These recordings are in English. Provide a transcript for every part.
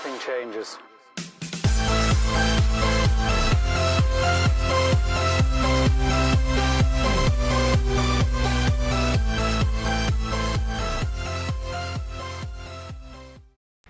everything changes.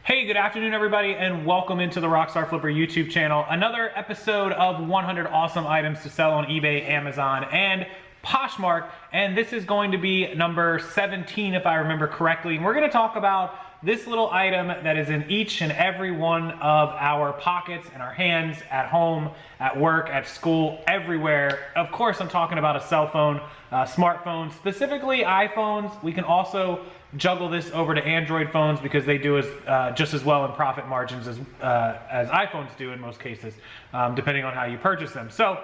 Hey, good afternoon everybody, and welcome into the RockstarFlipper YouTube channel. Another episode of 100 awesome items to sell on eBay, Amazon, and Poshmark, and this is going to be number 17 if I remember correctly. And we're going to talk about this little item that is in each and every one of our pockets, in our hands, at home, at work, at school, everywhere. Of course, I'm talking about a cell phone, smartphone, specifically iPhones. We can also juggle this over to Android phones because they do just as well in profit margins as iPhones do in most cases, depending on how you purchase them. So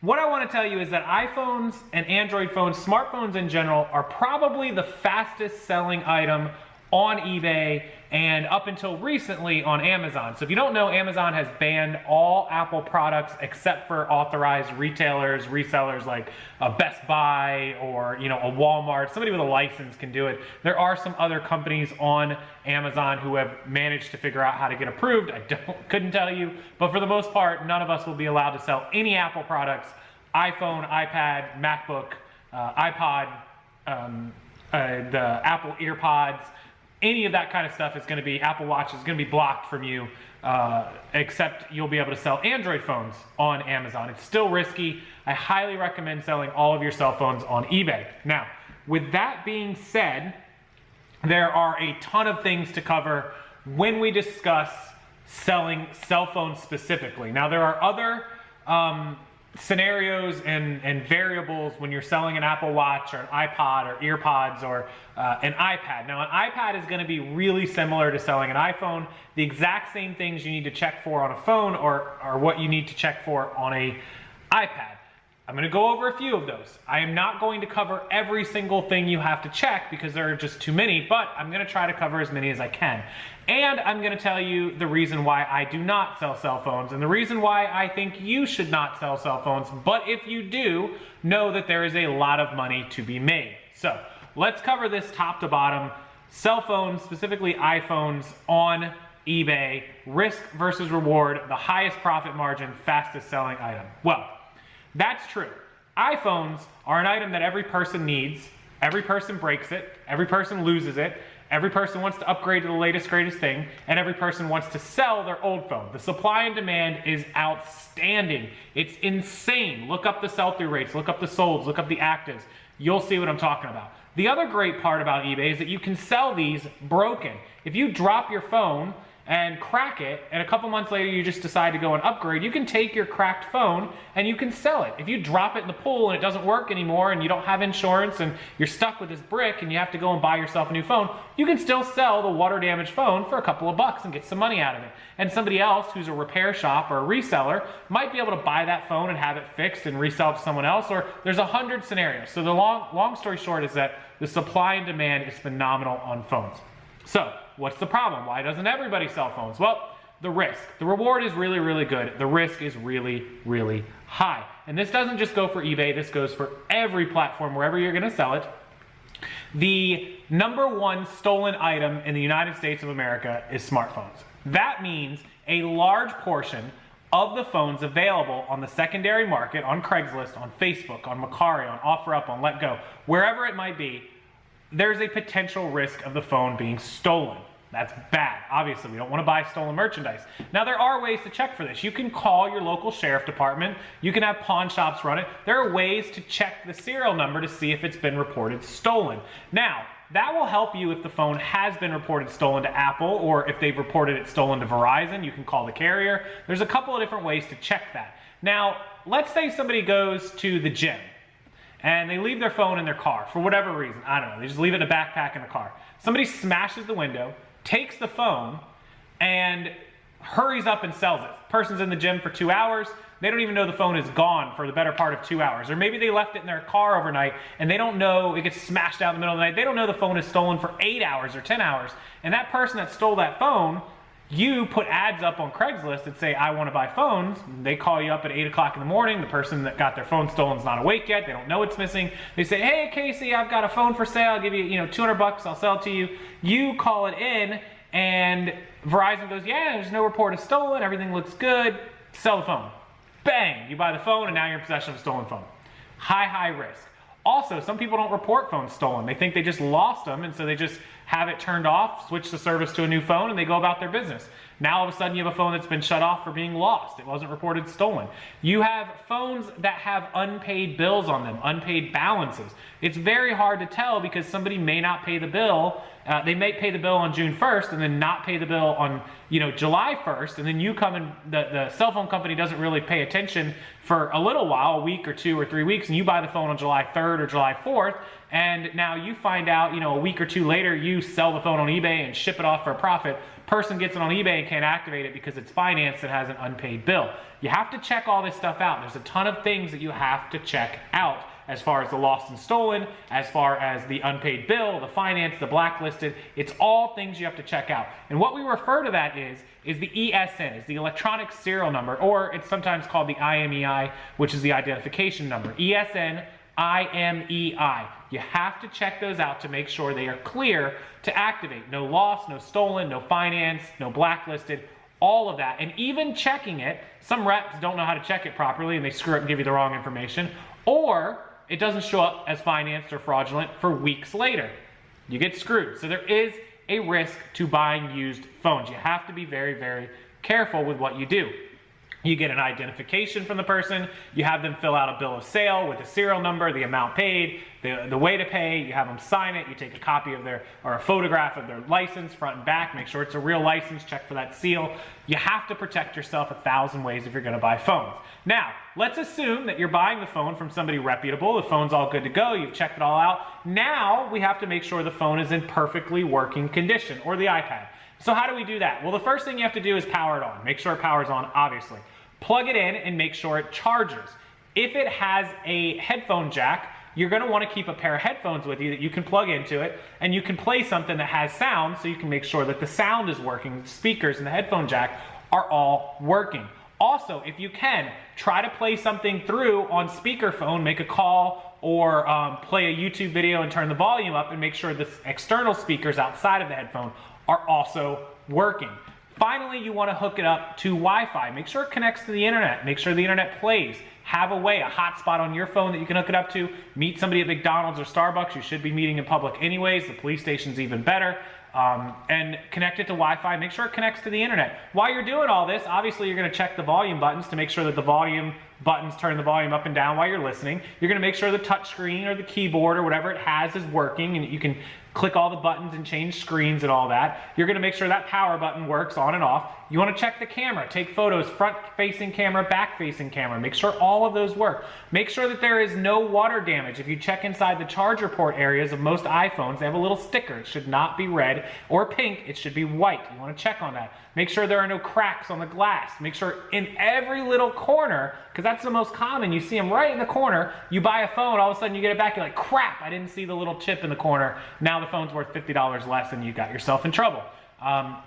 what I want to tell you is that iPhones and Android phones, smartphones in general, are probably the fastest selling item on eBay and up until recently on Amazon. So if you don't know, Amazon has banned all Apple products except for authorized retailers, resellers like a Best Buy or a Walmart. Somebody with a license can do it. There are some other companies on Amazon who have managed to figure out how to get approved. I couldn't tell you, but for the most part, none of us will be allowed to sell any Apple products, iPhone, iPad, MacBook, iPod, the Apple EarPods. Any of that kind of stuff is going to be, Apple Watch is going to be blocked from you, except you'll be able to sell Android phones on Amazon. It's still risky. I highly recommend selling all of your cell phones on eBay. Now, with that being said, there are a ton of things to cover when we discuss selling cell phones specifically. Now, there are other scenarios and variables when you're selling an Apple Watch or an iPod or EarPods or an iPad. Now, an iPad is going to be really similar to selling an iPhone. The exact same things you need to check for on a phone are what you need to check for on an iPad. I'm going to go over a few of those. I am not going to cover every single thing you have to check because there are just too many, but I'm going to try to cover as many as I can. And I'm going to tell you the reason why I do not sell cell phones and the reason why I think you should not sell cell phones. But if you do, know that there is a lot of money to be made. So let's cover this top to bottom. Cell phones, specifically iPhones on eBay, risk versus reward, the highest profit margin, fastest selling item. Well, that's true. iPhones are an item that every person needs. Every person breaks it. Every person loses it. Every person wants to upgrade to the latest, greatest thing, and every person wants to sell their old phone. The supply and demand is outstanding. It's insane. Look up the sell-through rates, look up the solds, look up the actives. You'll see what I'm talking about. The other great part about eBay is that you can sell these broken. If you drop your phone and crack it, and a couple months later you just decide to go and upgrade, you can take your cracked phone and you can sell it. If you drop it in the pool and it doesn't work anymore and you don't have insurance and you're stuck with this brick and you have to go and buy yourself a new phone, you can still sell the water damaged phone for a couple of bucks and get some money out of it. And somebody else who's a repair shop or a reseller might be able to buy that phone and have it fixed and resell it to someone else, or there's 100 scenarios. So the long story short is that the supply and demand is phenomenal on phones. So what's the problem? Why doesn't everybody sell phones? Well, the risk. The reward is really, really good. The risk is really, really high. And this doesn't just go for eBay. This goes for every platform, wherever you're going to sell it. The #1 stolen item in the United States of America is smartphones. That means a large portion of the phones available on the secondary market, on Craigslist, on Facebook, on Mercari, on OfferUp, on LetGo, wherever it might be, there's a potential risk of the phone being stolen. That's bad. Obviously, we don't want to buy stolen merchandise. Now, there are ways to check for this. You can call your local sheriff department. You can have pawn shops run it. There are ways to check the serial number to see if it's been reported stolen. Now, that will help you if the phone has been reported stolen to Apple, or if they've reported it stolen to Verizon, you can call the carrier. There's a couple of different ways to check that. Now, let's say somebody goes to the gym and they leave their phone in their car for whatever reason. I don't know, they just leave it in a backpack in the car. Somebody smashes the window, takes the phone, and hurries up and sells it. Person's in the gym for 2 hours, they don't even know the phone is gone for the better part of 2 hours. Or maybe they left it in their car overnight and they don't know, it gets smashed out in the middle of the night, they don't know the phone is stolen for 8 hours or 10 hours. And that person that stole that phone, you put ads up on Craigslist that say, I want to buy phones. They call you up at 8 o'clock in the morning. The person that got their phone stolen is not awake yet. They don't know it's missing. They say, hey, Casey, I've got a phone for sale. I'll give you, $200 bucks. I'll sell it to you. You call it in and Verizon goes, yeah, there's no report of stolen, everything looks good, sell the phone. Bang, you buy the phone and now you're in possession of a stolen phone. High risk. Also, some people don't report phones stolen. They think they just lost them, and so they just have it turned off, switch the service to a new phone, and they go about their business. Now all of a sudden you have a phone that's been shut off for being lost. It wasn't reported stolen. You have phones that have unpaid bills on them, unpaid balances. It's very hard to tell because somebody may not pay the bill. They may pay the bill on June 1st and then not pay the bill on July 1st, and then you come and the cell phone company doesn't really pay attention for a little while, a week or 2 or 3 weeks, and you buy the phone on July 3rd or July 4th, and now you find out, a week or 2 later, you sell the phone on eBay and ship it off for a profit. Person gets it on eBay and can't activate it because it's financed and has an unpaid bill. You have to check all this stuff out. There's a ton of things that you have to check out as far as the lost and stolen, as far as the unpaid bill, the finance, the blacklisted. It's all things you have to check out. And what we refer to that is the ESN, is the electronic serial number, or it's sometimes called the IMEI, which is the identification number. ESN, IMEI. You have to check those out to make sure they are clear to activate. No loss, no stolen, no finance, no blacklisted, all of that. And even checking it, some reps don't know how to check it properly and they screw up and give you the wrong information, or it doesn't show up as financed or fraudulent for weeks later. You get screwed. So there is a risk to buying used phones. You have to be very careful with what you do. You get an identification from the person, you have them fill out a bill of sale with the serial number, the amount paid, the way to pay, you have them sign it, you take a copy of or a photograph of their license, front and back, make sure it's a real license, check for that seal. You have to protect yourself 1,000 ways if you're gonna buy phones. Now, let's assume that you're buying the phone from somebody reputable, the phone's all good to go, you've checked it all out. Now, we have to make sure the phone is in perfectly working condition, or the iPad. So how do we do that? Well, the first thing you have to do is power it on. Make sure it powers on, obviously. Plug it in and make sure it charges. If it has a headphone jack, you're gonna wanna keep a pair of headphones with you that you can plug into it, and you can play something that has sound so you can make sure that the sound is working, the speakers and the headphone jack are all working. Also, if you can, try to play something through on speakerphone, make a call, or play a YouTube video and turn the volume up and make sure the external speakers outside of the headphone are also working. Finally, you want to hook it up to Wi-Fi. Make sure it connects to the internet. Make sure the internet plays. Have a hotspot on your phone that you can hook it up to. Meet somebody at McDonald's or Starbucks. You should be meeting in public anyways. The police station's even better. And connect it to Wi-Fi. Make sure it connects to the internet. While you're doing all this, obviously you're going to check the volume buttons to make sure that the volume buttons turn the volume up and down while you're listening. You're going to make sure the touch screen or the keyboard or whatever it has is working, and you can click all the buttons and change screens and all that. You're going to make sure that power button works on and off. You want to check the camera, take photos, front-facing camera, back-facing camera. Make sure all of those work. Make sure that there is no water damage. If you check inside the charger port areas of most iPhones, they have a little sticker. It should not be red or pink. It should be white. You want to check on that. Make sure there are no cracks on the glass. Make sure in every little corner, because that's the most common, you see them right in the corner, you buy a phone, all of a sudden you get it back, you're like, crap, I didn't see the little chip in the corner. Now the phone's worth $50 less and you got yourself in trouble.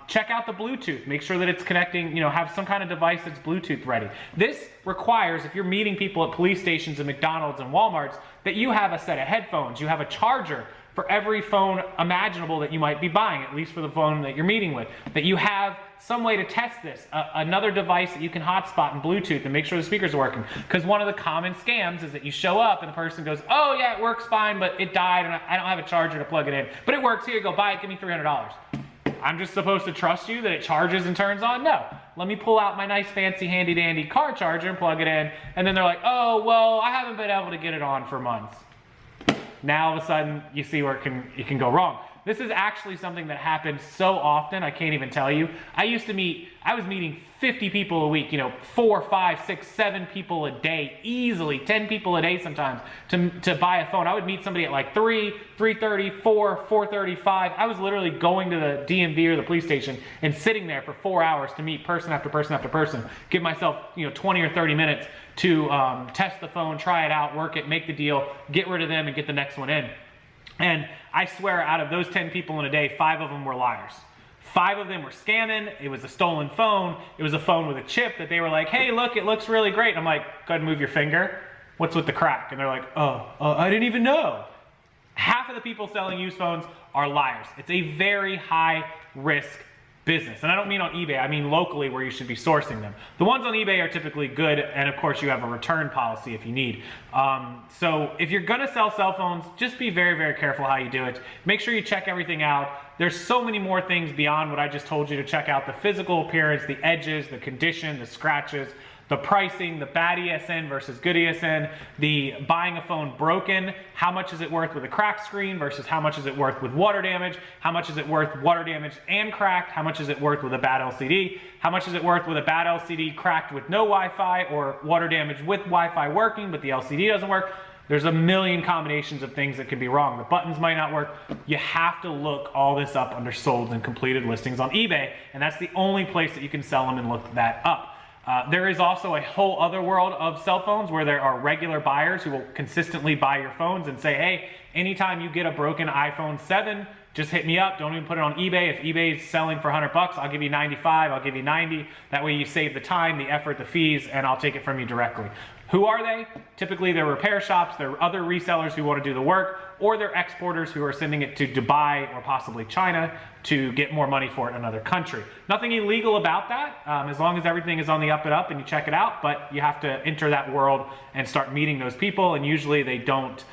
Check out the Bluetooth. Make sure that it's connecting, have some kind of device that's Bluetooth ready. This requires, if you're meeting people at police stations and McDonald's and Walmarts, that you have a set of headphones, you have a charger for every phone imaginable that you might be buying, at least for the phone that you're meeting with, that you have some way to test this, another device that you can hotspot and Bluetooth and make sure the speakers are working. Because one of the common scams is that you show up and the person goes, oh yeah, it works fine, but it died and I don't have a charger to plug it in. But it works, here you go, buy it, give me $300. I'm just supposed to trust you that it charges and turns on? No. Let me pull out my nice fancy handy dandy car charger and plug it in, and then they're like, oh, well, I haven't been able to get it on for months. Now all of a sudden you see where it can go wrong. This is actually something that happens so often, I can't even tell you. I was meeting 50 people a week, 4, 5, 6, 7 people a day, easily, 10 people a day sometimes, to buy a phone. I would meet somebody at like 3, 3:30, 4, 4:35. I was literally going to the DMV or the police station and sitting there for 4 hours to meet person after person after person, give myself 20 or 30 minutes to test the phone, try it out, work it, make the deal, get rid of them and get the next one in. And I swear out of those 10 people in a day, 5 of them were liars. 5 of them were scamming. It was a stolen phone. It was a phone with a chip that they were like, hey, look, it looks really great. I'm like, go ahead and move your finger. What's with the crack? And they're like, I didn't even know. Half of the people selling used phones are liars. It's a very high risk business. And I don't mean on eBay, I mean locally where you should be sourcing them. The ones on eBay are typically good, and of course you have a return policy if you need. So if you're gonna sell cell phones, just be very, very careful how you do it. Make sure you check everything out. There's so many more things beyond what I just told you to check out: the physical appearance, the edges, the condition, the scratches, the pricing, the bad ESN versus good ESN, the buying a phone broken, how much is it worth with a cracked screen versus how much is it worth with water damage, how much is it worth water damage and cracked, how much is it worth with a bad LCD, how much is it worth with a bad LCD cracked with no Wi-Fi, or water damage with Wi-Fi working but the LCD doesn't work. There's a million combinations of things that could be wrong. The buttons might not work. You have to look all this up under sold and completed listings on eBay, and that's the only place that you can sell them and look that up. There is also a whole other world of cell phones where there are regular buyers who will consistently buy your phones and say, hey, anytime you get a broken iPhone 7, just hit me up. Don't even put it on eBay. If eBay is selling for 100 bucks, I'll give you 95, I'll give you 90. That way you save the time, the effort, the fees, and I'll take it from you directly. Who are they? Typically they're repair shops, they're other resellers who want to do the work, or they're exporters who are sending it to Dubai or possibly China to get more money for it in another country. Nothing illegal about that, as long as everything is on the up and up and you check it out, but you have to enter that world and start meeting those people, and usually they don't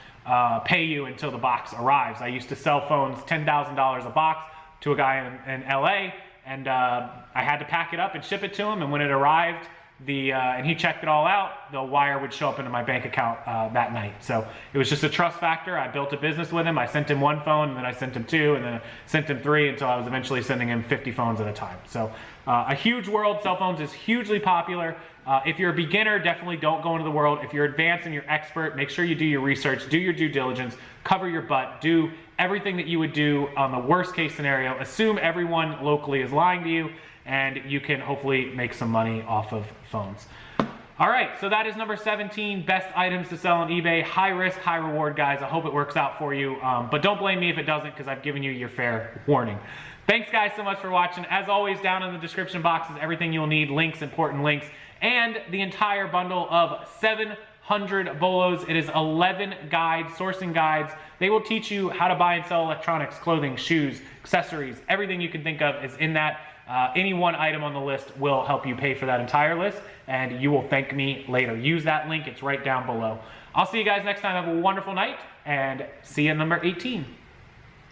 pay you until the box arrives. I used to sell phones $10,000 a box to a guy in LA, and I had to pack it up and ship it to him, and when it arrived, and he checked it all out, the wire would show up into my bank account that night. So it was just a trust factor. I built a business with him. I sent him one phone, and then I sent him two, and then I sent him three, until I was eventually sending him 50 phones at a time. So a huge world. Cell phones is hugely popular. If you're a beginner, definitely don't go into the world. If you're advanced and you're expert, make sure you do your research, do your due diligence, cover your butt, do everything that you would do on the worst case scenario. Assume everyone locally is lying to you, and you can hopefully make some money off of phones. All right, so that is number 17, best items to sell on eBay. High risk, high reward, guys. I hope it works out for you, but don't blame me if it doesn't, because I've given you your fair warning. Thanks guys so much for watching. As always, down in the description box is everything you'll need, links, important links, and the entire bundle of 700 bolos. It is 11 guides, sourcing guides. They will teach you how to buy and sell electronics, clothing, shoes, accessories. Everything you can think of is in that. Any one item on the list will help you pay for that entire list, and you will thank me later. Use that link, it's right down below. I'll see you guys next time. Have a wonderful night, and see you in number 18.